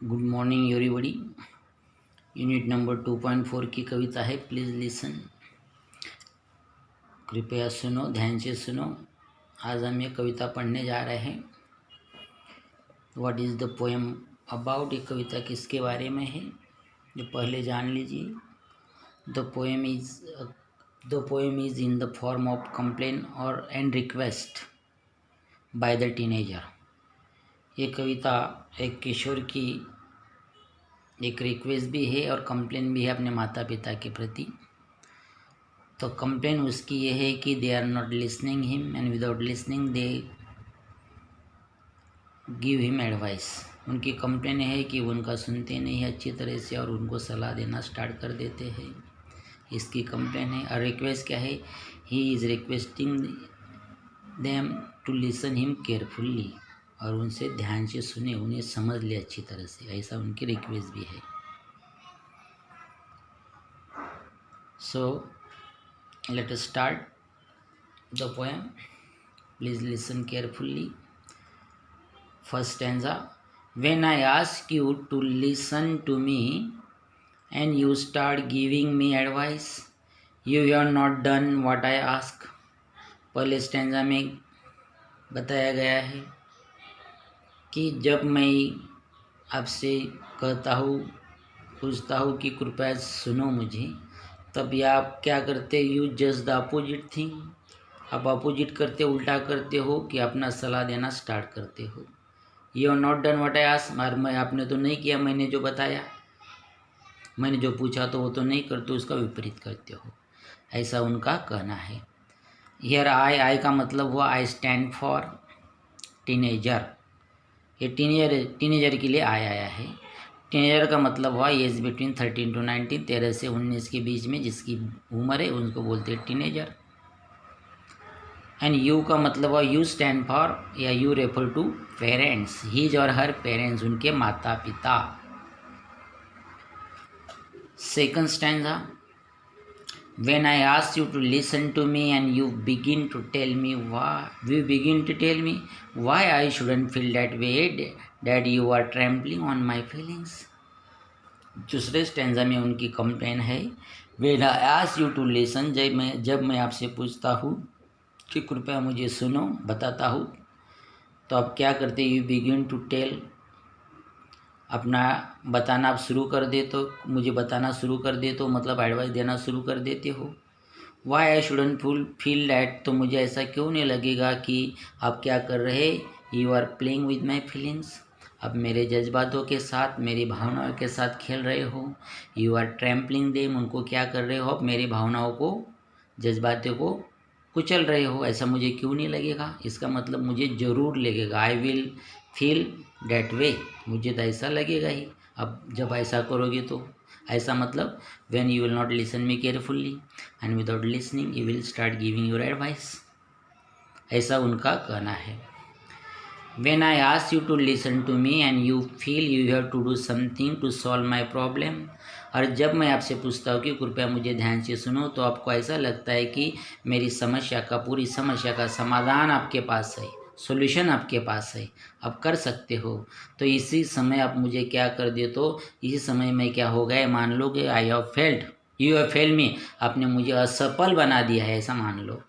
Good morning everybody. Unit number 2.4 की कविता है, please listen. कृपया सुनो, ध्यान से सुनो। आज हम ये कविता पढ़ने जा रहे हैं। What is the poem about? ये कविता किसके बारे में है जो पहले जान लीजिए। The poem is in the form of complain और and request by the teenager. ये कविता एक किशोर की एक रिक्वेस्ट भी है और कंप्लेन भी है अपने माता पिता के प्रति। तो कंप्लेन उसकी ये है कि they are not listening him and without listening they give him advice. उनकी कंप्लेन है कि उनका सुनते नहीं है अच्छी तरह से और उनको सलाह देना स्टार्ट कर देते हैं। इसकी कंप्लेन है। और रिक्वेस्ट क्या है? He is requesting them to listen him carefully, और उनसे ध्यान से सुने, उन्हें समझ ले अच्छी तरह से, ऐसा उनकी रिक्वेस्ट भी है। सो let us start the poem. Please listen carefully. First stanza. When I ask you to listen to me and you start giving me advice, you have not done what I ask. पहले stanza में बताया गया है कि जब मैं आपसे कहता हूँ, पूछता हूँ कि कृपया सुनो मुझे, तब आप क्या करते? You just the opposite thing. आप अपोजिट करते, उल्टा करते हो कि अपना सलाह देना स्टार्ट करते हो। You are not done what I asked, और मैं आपने तो नहीं किया, मैंने जो बताया, मैंने जो पूछा तो वो तो नहीं करते, उसका विपरीत करते हो, ऐसा उनका कहना है। हियर आई का मतलब हुआ आई स्टैंड फॉर टीनेजर। ये टीनेजर के लिए आया है। टीनेजर का मतलब हुआ एज बिटवीन 13 to 19, 13 से 19 के बीच में जिसकी उम्र है उनको बोलते हैं टीनेजर। एंड यू का मतलब हुआ यू स्टैंड फॉर, या you refer to parents, his और हर पेरेंट्स, उनके माता पिता। Second stanza. When I ask you to listen to me and you begin to tell me why I shouldn't feel that way, that you are trampling on my feelings. दूसरे stanza में उनकी complain है, When I ask you to listen, जब मैं आपसे पूछता हूँ कि कृपया मुझे सुनो, बताता हूँ, तो आप क्या करते? यू बिगिन टू टेल, अपना बताना आप शुरू कर दे, तो मुझे बताना शुरू कर दे, तो मतलब एडवाइस देना शुरू कर देते हो। Why I shouldn't feel that, तो मुझे ऐसा क्यों नहीं लगेगा कि आप क्या कर रहे? You are playing with my feelings, अब मेरे जज्बातों के साथ, मेरी भावनाओं के साथ खेल रहे हो। यू आर ट्रैम्पलिंग देम, उनको क्या कर रहे हो? अब मेरी भावनाओं को, जज्बातों को कुचल रहे हो। ऐसा मुझे क्यों नहीं लगेगा? इसका मतलब मुझे ज़रूर लगेगा। आई विल फील डैट वे, मुझे तो ऐसा लगेगा ही अब जब ऐसा करोगे तो। ऐसा मतलब when you will not listen me carefully and without listening you will start giving your advice, ऐसा उनका कहना है। When I ask you to listen to me and you feel you have to do something to solve my problem, और जब मैं आपसे पूछता हूँ कि कृपया मुझे ध्यान से सुनो, तो आपको ऐसा लगता है कि मेरी समस्या का, पूरी समस्या का समाधान आपके पास है, सॉल्यूशन आपके पास है, आप कर सकते हो। तो इसी समय आप मुझे क्या कर दे, तो इसी समय में क्या हो गया, मान लो कि I have failed, you have failed me, आपने मुझे असफल बना दिया है, ऐसा मान लो।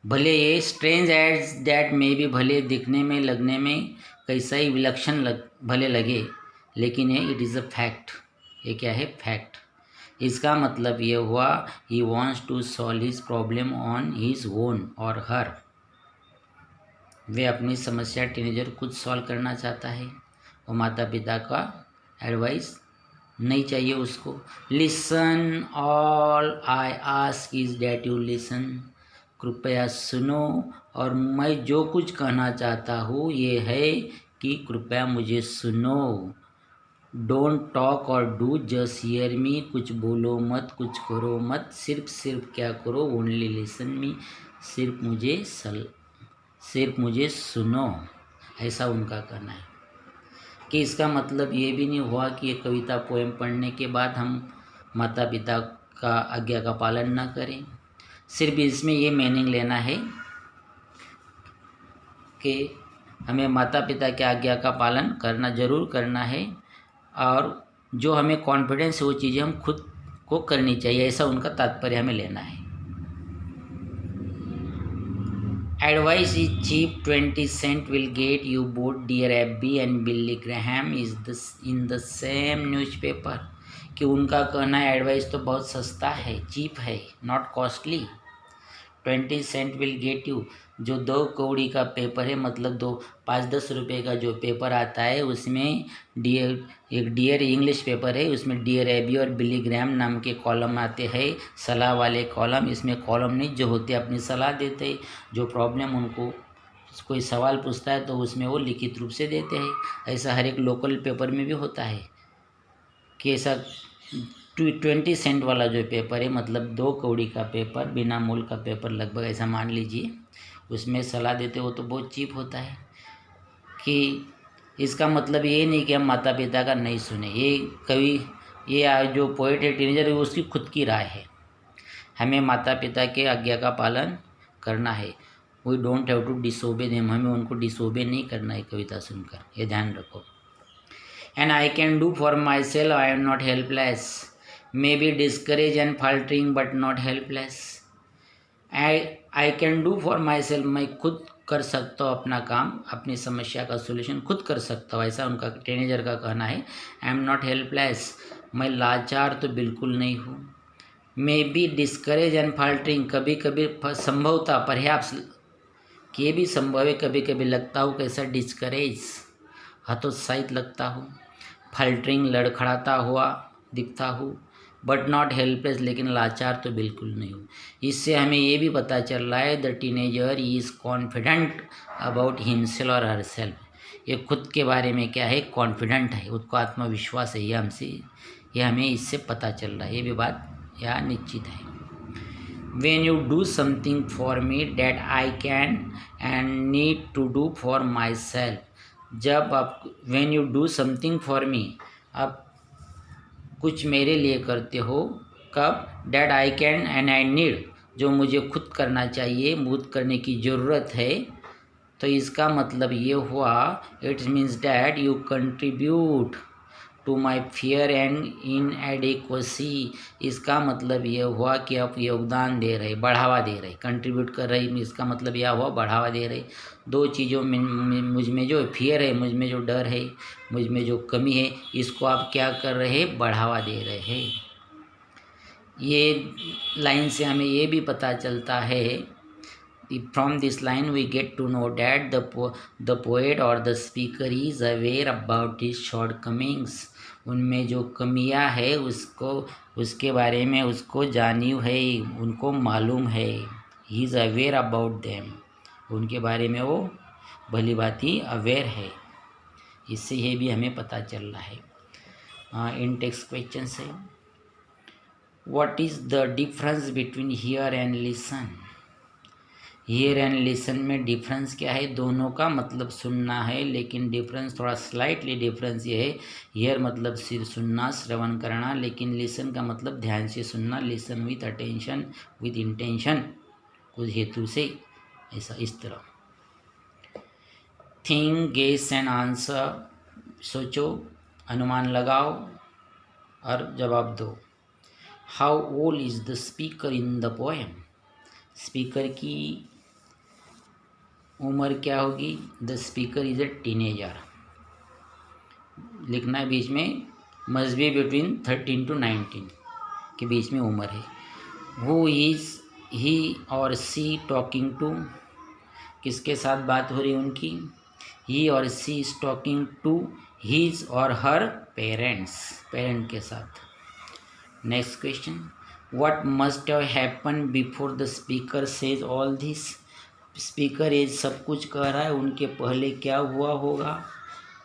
भले ये स्ट्रेंज एड्स दैट में भी, भले दिखने में, लगने में कैसा ही विलक्षण भले लगे, लेकिन ये इट इज़ अ फैक्ट। ये क्या है? फैक्ट। इसका मतलब ये हुआ he wants to solve his problem on his own और हर, वे अपनी समस्या टीनेजर खुद सॉल्व करना चाहता है, वो माता पिता का एडवाइस नहीं चाहिए उसको। Listen, all I ask is that you listen, कृपया सुनो, और मैं जो कुछ कहना चाहता हूँ ये है कि कृपया मुझे सुनो। डोंट टॉक और डू, जस्ट हियर मी, कुछ बोलो मत, कुछ करो मत, सिर्फ क्या करो? ओनली लिसन मी, सिर्फ मुझे सुनो, ऐसा उनका कहना है। कि इसका मतलब ये भी नहीं हुआ कि ये कविता पोएम पढ़ने के बाद हम माता पिता का आज्ञा का पालन ना करें। सिर्फ इसमें ये मीनिंग लेना है कि हमें माता पिता की आज्ञा का पालन करना ज़रूर करना है, और जो हमें कॉन्फिडेंस है वो चीज़ें हम खुद को करनी चाहिए, ऐसा उनका तात्पर्य हमें लेना है। Advice is cheap, 20 cent will get you both dear Abby and Billy Graham is in the same newspaper. कि उनका कहना है एडवाइस तो बहुत सस्ता है, चीप है, not costly. 20 cent will get you, जो 2 कौड़ी का पेपर है, मतलब 5-10 रुपये का जो पेपर आता है, उसमें डियर इंग्लिश पेपर है, उसमें डियर एबी और बिली ग्राहम नाम के कॉलम आते हैं, सलाह वाले कॉलम। इसमें कॉलम नहीं, जो होते अपनी सलाह देते, जो प्रॉब्लम उनको कोई सवाल पूछता है तो उसमें वो लिखित रूप से देते हैं। ऐसा हर एक लोकल पेपर में भी होता है कि ऐसा 20 सेंट वाला जो पेपर है, मतलब 2 कौड़ी का पेपर, बिना मूल का पेपर लगभग ऐसा मान लीजिए, उसमें सलाह देते हो तो बहुत चीप होता है। कि इसका मतलब ये नहीं कि हम माता पिता का नहीं सुने। ये कवि, ये जो पोइट है, टीनेजर है, उसकी खुद की राय है। हमें माता पिता के आज्ञा का पालन करना है। We don't have to disobey them, हमें उनको डिसोबे नहीं करना है कविता सुनकर, ये ध्यान रखो। And I can do for myself, I am not helpless, may be discourage and faltering but not helpless. I can do for myself, मैं खुद कर सकता हूँ अपना काम, अपनी समस्या का सोल्यूशन खुद कर सकता हूँ, ऐसा उनका टीनेजर का कहना है। आई एम नॉट हेल्पलेस, मैं लाचार तो बिल्कुल नहीं हूँ। मे बी डिस्करेज एंड फाल्टरिंग, कभी कभी संभवता पर्याप्त, कि ये भी संभव है, कभी कभी लगता हूँ कैसा डिस्करेज, हतोत्साहित लगता हूँ। फाल्टरिंग, लड़खड़ाता हुआ दिखता हूँ। बट नॉट हेल्पलेस, लेकिन लाचार तो बिल्कुल नहीं हूँ। इससे हमें ये भी पता चल रहा है the teenager is confident about himself और हरसेल्फ। ये खुद के बारे में क्या है, कॉन्फिडेंट है, उसको आत्मविश्वास है, ये हमें इससे पता चल रहा है, ये भी बात यहाँ निश्चित है। When you do something for me that I can and need to do for myself, जब आप when you do something for me, आप कुछ मेरे लिए करते हो, कब, that I can and I need, जो मुझे खुद करना चाहिए, खुद करने की ज़रूरत है, तो इसका मतलब ये हुआ, it means that you contribute to my fear and inadequacy. इसका मतलब ये हुआ कि आप योगदान दे रहे, बढ़ावा दे रहे, कंट्रीब्यूट कर रही, इसका मतलब यह हुआ बढ़ावा दे रहे। 2 चीज़ों में, मुझ में जो फियर है, मुझ में जो डर है, मुझ में जो कमी है, इसको आप क्या कर रहे, बढ़ावा दे रहे हैं। ये लाइन से हमें ये भी पता चलता है, from this line we get to know that the poet or the speaker is aware about his shortcomings। उनमें जो कमियां है उसको, उसके बारे में उसको जानियो है, उनको मालूम है। He is aware about them, उनके बारे में वो भली भांति अवेयर है। इससे ये भी हमें पता चल रहा है। इन टेक्स्ट क्वेश्चन से, what is the difference between here and listen. Here and listen में डिफरेंस क्या है, दोनों का मतलब सुनना है, लेकिन डिफरेंस थोड़ा स्लाइटली डिफरेंस ये है, हियर मतलब सिर्फ सुनना, श्रवण करना, लेकिन लिसन का मतलब ध्यान से सुनना, listen with attention, with intention, कुछ हेतु से, ऐसा इस तरह। थिंक, गेस एंड आंसर, सोचो, अनुमान लगाओ और जवाब दो। How old is the speaker in the poem, speaker की उम्र क्या होगी, the speaker is a teenager, लिखना है बीच में, मस्ट बी बिटवीन 13 to 19 के बीच में उम्र है। हु इज़ ही और सी टॉकिंग टू, किसके साथ बात हो रही है उनकी, ही और सी इज टॉकिंग टू हीज और हर पेरेंट्स, पेरेंट के साथ। Next question, what must have happen before the speaker says all this. Speaker ये सब कुछ कह रहा है, उनके पहले क्या हुआ होगा,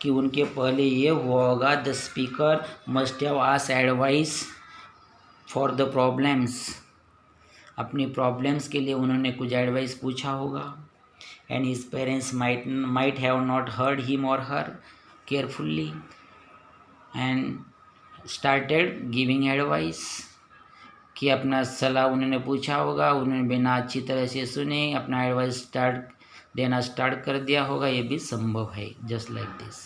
कि उनके पहले ये हुआ होगा, the speaker must have asked advice for the problems, अपनी प्रॉब्लम्स के लिए उन्होंने कुछ एडवाइस पूछा होगा। And his parents might have not heard him और her carefully and started giving advice, कि अपना सलाह उन्होंने पूछा होगा, उन्होंने बिना अच्छी तरह से सुने अपना एडवाइस स्टार्ट देना स्टार्ट कर दिया होगा, ये भी संभव है। Just like this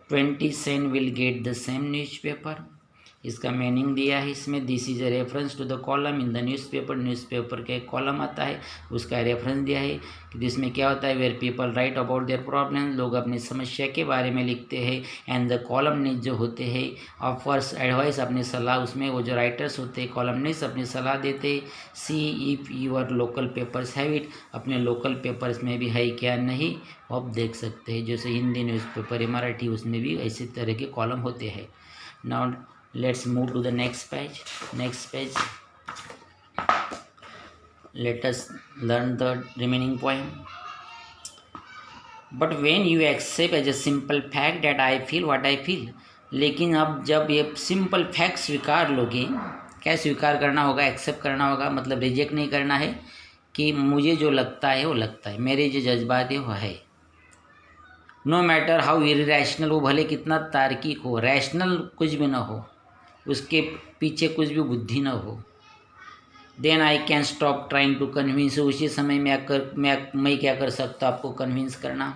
20 cent will get the same newspaper, इसका मीनिंग दिया है इसमें। This is a reference to the column in the newspaper, newspaper का एक कॉलम आता है, उसका रेफरेंस दिया है कि जिसमें क्या होता है, where people write about their problem, लोग अपनी समस्या के बारे में लिखते हैं। एंड द कॉलमनिस्ट जो होते हैं ऑफर्स एडवाइस, अपनी सलाह, उसमें वो जो राइटर्स होते हैं कॉलमनिस्ट अपनी सलाह देते। See if your local papers have it, अपने लोकल पेपर्स में भी है क्या नहीं, आप देख सकते हैं। जैसे हिंदी न्यूज़पेपर है, मराठी, उसमें भी ऐसे तरह के कॉलम होते हैं। Now let's move to the next page. Let us learn the remaining poem. But when you accept as a simple fact that I feel what I feel, लेकिन अब जब ये सिंपल फैक्ट स्वीकार लोगे, क्या स्वीकार करना होगा, एक्सेप्ट करना होगा, मतलब रिजेक्ट नहीं करना है कि मुझे जो लगता है वो लगता है, मेरे जो जज्बात है वो है। नो मैटर हाउ इरेशनल, वो भले कितना तार्किक हो, रैशनल कुछ भी ना हो, उसके पीछे कुछ भी बुद्धि न हो। Then I can stop trying to convince, उसी समय मैं क्या कर सकता हूँ, आपको कन्विंस करना,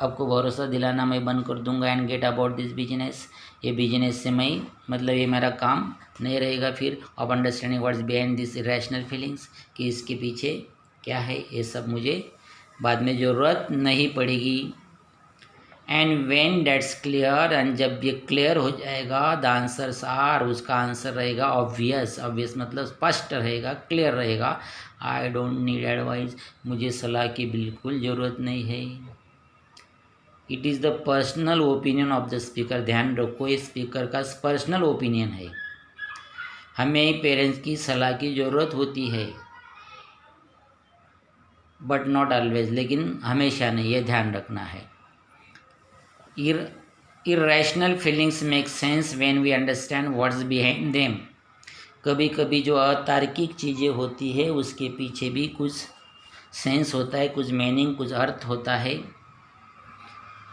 आपको भरोसा दिलाना मैं बंद कर दूंगा। And get about this business, ये बिजनेस से मैं मतलब ये मेरा काम नहीं रहेगा फिर। Of understanding what's behind this irrational feelings, कि इसके पीछे क्या है, ये सब मुझे बाद में ज़रूरत नहीं पड़ेगी। And when that's clear, and जब ये क्लियर हो जाएगा, द आंसर्स आर, उसका आंसर रहेगा ऑब्वियस, ऑब्वियस मतलब स्पष्ट रहेगा, क्लियर रहेगा। आई डोंट नीड एडवाइस, मुझे सलाह की बिल्कुल ज़रूरत नहीं है। It is the personal opinion of the speaker, ध्यान रखो ये स्पीकर का पर्सनल ओपिनियन है। हमें पेरेंट्स की सलाह की ज़रूरत होती है, बट नॉट ऑलवेज, लेकिन हमेशा नहीं, ये ध्यान रखना है। irrational feelings make sense when we understand what's behind them, कभी कभी जो अतार्किक चीज़ें होती है उसके पीछे भी कुछ सेंस होता है, कुछ मीनिंग, कुछ अर्थ होता है,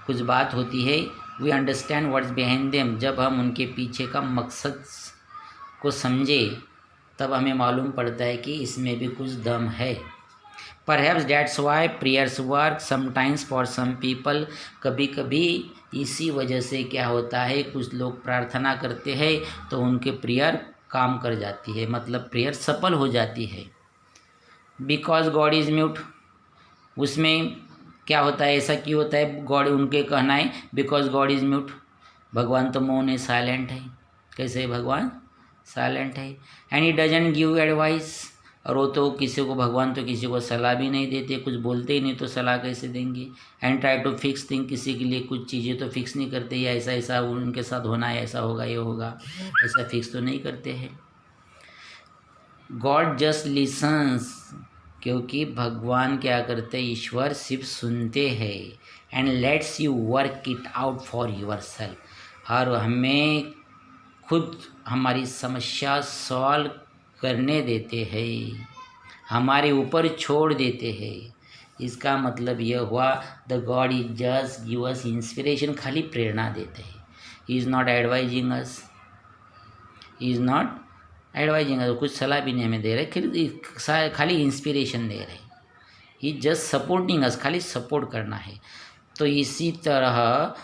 कुछ बात होती है। We understand what's behind them, जब हम उनके पीछे का मकसद को समझे तब हमें मालूम पड़ता है कि इसमें भी कुछ दम है। Perhaps that's why prayers work sometimes for some people, कभी कभी इसी वजह से क्या होता है, कुछ लोग प्रार्थना करते हैं तो उनके प्रेयर काम कर जाती है, मतलब प्रेयर सफल हो जाती है। बिकॉज गॉड इज़ म्यूट, उसमें क्या होता है, ऐसा क्यों होता है, गॉड, उनके कहना है बिकॉज गॉड इज़ म्यूट, भगवान तो मौन है, साइलेंट है। कैसे भगवान साइलेंट है? And he doesn't give advice, और वो तो किसी को, भगवान तो किसी को सलाह भी नहीं देते, कुछ बोलते ही नहीं तो सलाह कैसे देंगे। And try to fix thing, किसी के लिए कुछ चीज़ें तो फिक्स नहीं करते, या ऐसा ऐसा उनके साथ होना है, ऐसा होगा, ये होगा, ऐसा फिक्स तो नहीं करते हैं। गॉड जस्ट लिसन्स, क्योंकि भगवान क्या करते हैं, ईश्वर सिर्फ सुनते हैं। And let's you work it out for your self, और हमें खुद हमारी समस्या सॉल्व करने देते हैं, हमारे ऊपर छोड़ देते हैं। इसका मतलब यह हुआ, the god is just give us inspiration, खाली प्रेरणा देते हैं। He is not advising us, he is not advising us, कुछ सलाह भी नहीं हमें दे रहे, खाली इंस्पिरेशन दे रहे। ही जस्ट सपोर्टिंग अस, खाली सपोर्ट करना है। तो इसी तरह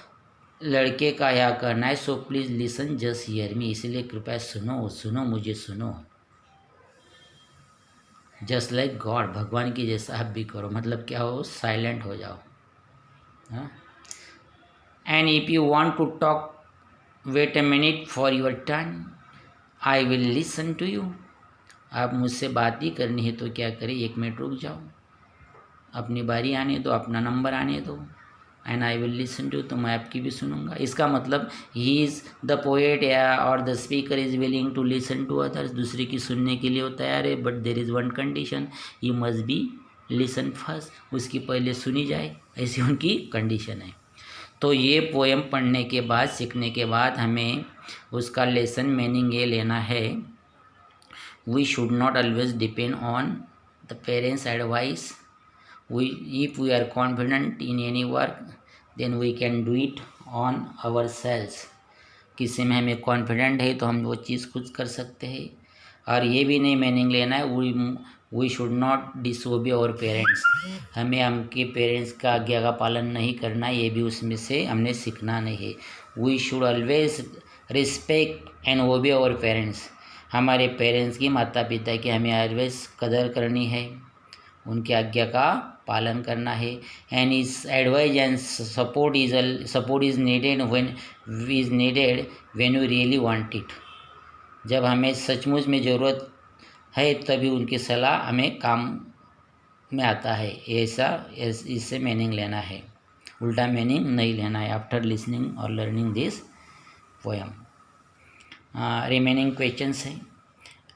लड़के का यह करना है, so please listen just hear me, इसलिए कृपया सुनो, सुनो मुझे, सुनो। जस्ट लाइक गॉड, भगवान की जैसा आप भी करो, मतलब क्या हो, साइलेंट हो जाओ। And if you want to talk, wait a minute for your turn, I will listen to you. आप मुझसे बात ही करनी है तो क्या करें, 1 मिनट रुक जाओ, अपनी बारी आने दो, अपना नंबर आने दो। And I will listen to, तो मैं आपकी भी सुनूंगा। इसका मतलब ही इज़ द पोएट या और the speaker is willing to listen to others, दूसरे की सुनने के लिए वो तैयार है, but there is one condition, you must be listen first, उसकी पहले सुनी जाए, ऐसी उनकी कंडीशन है। तो ये पोएम पढ़ने के बाद, सीखने के बाद हमें उसका लेसन मीनिंग ये लेना है, we should not always depend on the parents advice. If we are confident in any work, then we can do it on ourselves. किसी में हमें कॉन्फिडेंट है तो हम वो चीज़ खुद कर सकते हैं। और ये भी नहीं मीनिंग लेना है we should not disobey our parents, हमें हमके पेरेंट्स का आज्ञा का पालन नहीं करना, ये भी उसमें से हमने सीखना नहीं है। We should always respect and obey our parents, हमारे पेरेंट्स की, माता पिता की हमें ऑलवेज कदर करनी है, उनकी आज्ञा का पालन करना है। And is advise and support is needed when you really want it, जब हमें सचमुच में ज़रूरत है तभी उनकी सलाह हमें काम में आता है, ऐसा इससे मीनिंग लेना है, उल्टा मीनिंग नहीं लेना है। आफ्टर लिसनिंग और learning this poem, remaining questions है।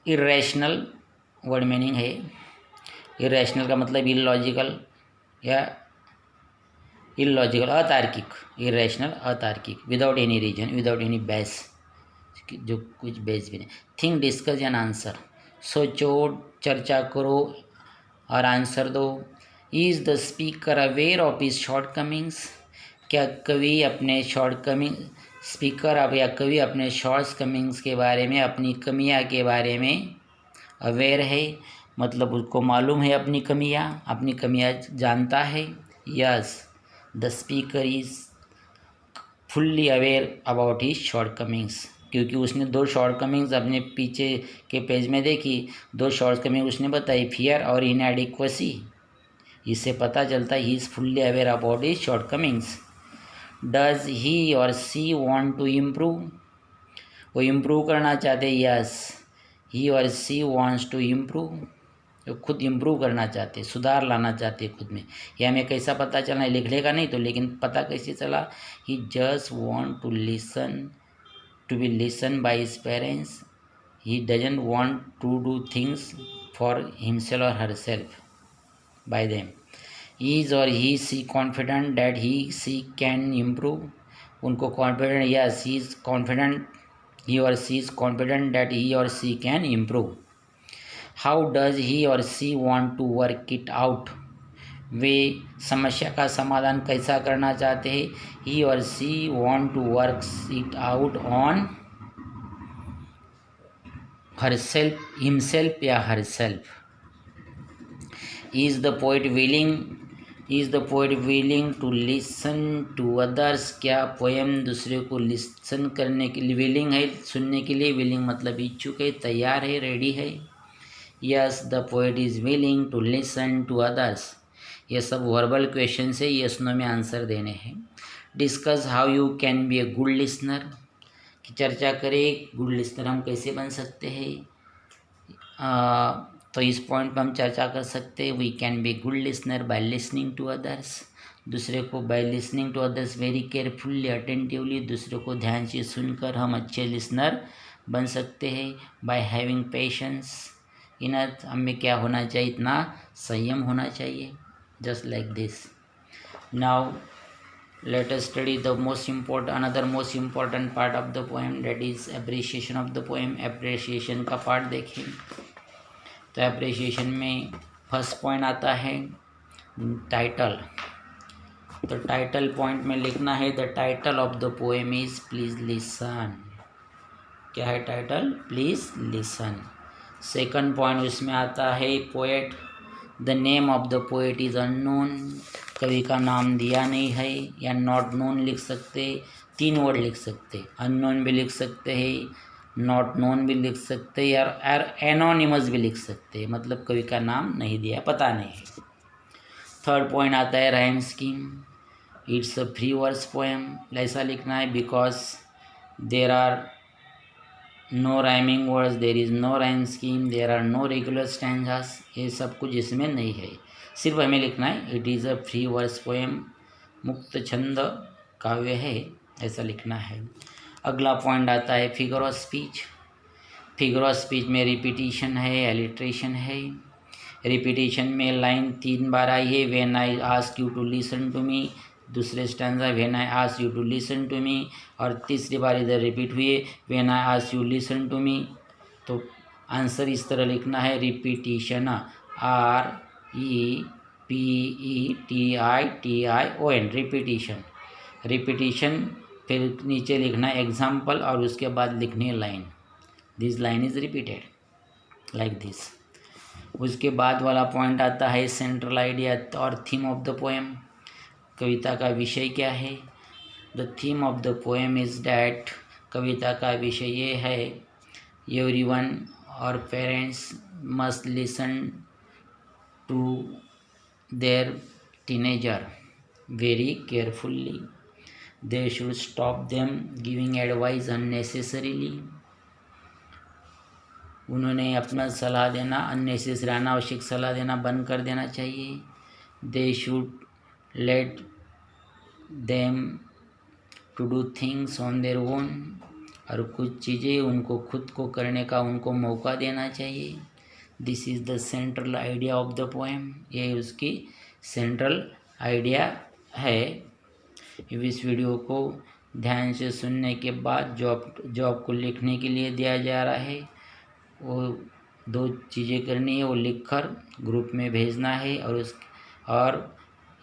इरेशनल वर्ड मीनिंग है, इरेशनल का मतलब इलॉजिकल या इलॉजिकल, अतार्किक, इरेशनल अतार्किक, without any reason, without any base, जो कुछ बेस भी नहीं। थिंक, डिस्कस एंड आंसर, सोचो, चर्चा करो और आंसर दो। Is the speaker aware of his shortcomings, क्या कवि अपने शॉर्टकमिंग, स्पीकर अब या कवि अपने शॉर्टकमिंग्स के बारे में, अपनी कमियां के बारे में अवेयर है, मतलब उसको मालूम है अपनी कमियां जानता है। Yes, the speaker is fully aware about his shortcomings, क्योंकि उसने 2 शॉर्टकमिंग्स अपने पीछे के पेज में देखी, 2 शॉर्टकमिंग उसने बताई, फियर और इनएडिक्वेसी, इससे पता चलता है he is fully aware about his shortcomings. Does he और सी वांट टू इम्प्रूव, वो इम्प्रूव करना चाहते हैं। यस, ही और सी वांट्स टू इम्प्रूव, वो खुद इम्प्रूव करना चाहते, सुधार लाना चाहते खुद में। ये हमें कैसा पता चलना है, लिख लेगा नहीं तो, लेकिन पता कैसे चला, he just want to listen, to be listened by his parents, he doesn't want to do things for himself or herself by them. Is or he she confident that he she can improve, उनको confident, yes, he is confident, he or she is confident that he or she can improve. How does he or she want to work it out, वे समस्या का समाधान कैसा करना चाहते हैं। He और she want to work it out on herself, himself या herself. Is the poet willing to listen to others, क्या पोएम दूसरे को लिसन करने के लिए विलिंग है, सुनने के लिए, विलिंग मतलब इच्छुक है, तैयार है, रेडी है। Yes, the poet is willing to listen to others, ये सब वर्बल क्वेश्चन से यस नो में आंसर देने हैं। Discuss how you can be a good listener, की चर्चा करें गुड लिसनर हम कैसे बन सकते हैं। तो इस पॉइंट पर हम चर्चा कर सकते हैं। We can be good listener by listening to others, दूसरे को by listening to others very carefully attentively, दूसरे को ध्यान से सुनकर हम अच्छे लिसनर बन सकते हैं। बाय हैविंग पेशेंस इन अर्थ, हमें क्या होना चाहिए, इतना संयम होना चाहिए, just like this. Now let us study the another most important part of the poem, that is appreciation of the poem। appreciation का पार्ट देखें तो appreciation में फर्स्ट पॉइंट आता है टाइटल। तो टाइटल पॉइंट में लिखना है the title of the poem is please listen, क्या है title, please listen. Second point उसमें आता है poet, the name of the poet is unknown, कवि का नाम दिया नहीं है, या नॉट नोन लिख सकते, 3 वर्ड लिख सकते, अननोन भी लिख सकते हैं, नॉट नोन भी लिख सकते, या एनोनिमस भी लिख सकते, मतलब कवि का नाम नहीं दिया, पता नहीं है। थर्ड पॉइंट आता है rhyme scheme, it's a free verse poem, ऐसा लिखना है because there are no rhyming words, there is no rhyme scheme, there are no regular stanzas, ये सब कुछ इसमें नहीं है, सिर्फ हमें लिखना है it is a free verse poem, मुक्त छंद काव्य है, ऐसा लिखना है। अगला पॉइंट आता है figure of speech. Figure of speech में रिपीटिशन है, एलिट्रेशन है। रिपीटिशन में लाइन 3 बार आई है, when I ask you to listen to me, दूसरे stanza when I ask you to listen to me, और तीसरी बार इधर रिपीट हुई है when I ask you listen to me. तो आंसर इस तरह लिखना है रिपीटिशन, REPETITION, रिपीटिशन। रिपीटिशन फिर नीचे लिखना है एग्जाम्पल, और उसके बाद लिखनी है line, this line is repeated like this. उसके बाद वाला पॉइंट आता है सेंट्रल आइडिया और थीम ऑफ द पोएम। कविता का विषय क्या है? The theme of the poem is that, कविता का विषय ये है, एवरीवन और parents must listen to their teenager very carefully. They should stop them giving advice unnecessarily. उन्होंने अपना सलाह देना अननेसेसरी अनावश्यक सलाह देना बंद कर देना चाहिए। They should let them to do things on their own. और कुछ चीज़ें उनको खुद को करने का उनको मौका देना चाहिए। This is the central idea of the poem. ये उसकी सेंट्रल आइडिया है। इस वीडियो को ध्यान से सुनने के बाद जो आपको लिखने के लिए दिया जा रहा है वो 2 चीज़ें करनी है, वो लिखकर ग्रुप में भेजना है और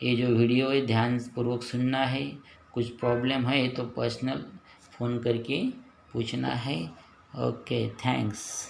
ये जो वीडियो है ध्यानपूर्वक सुनना है। कुछ प्रॉब्लम है तो पर्सनल फ़ोन करके पूछना है। Okay, thanks.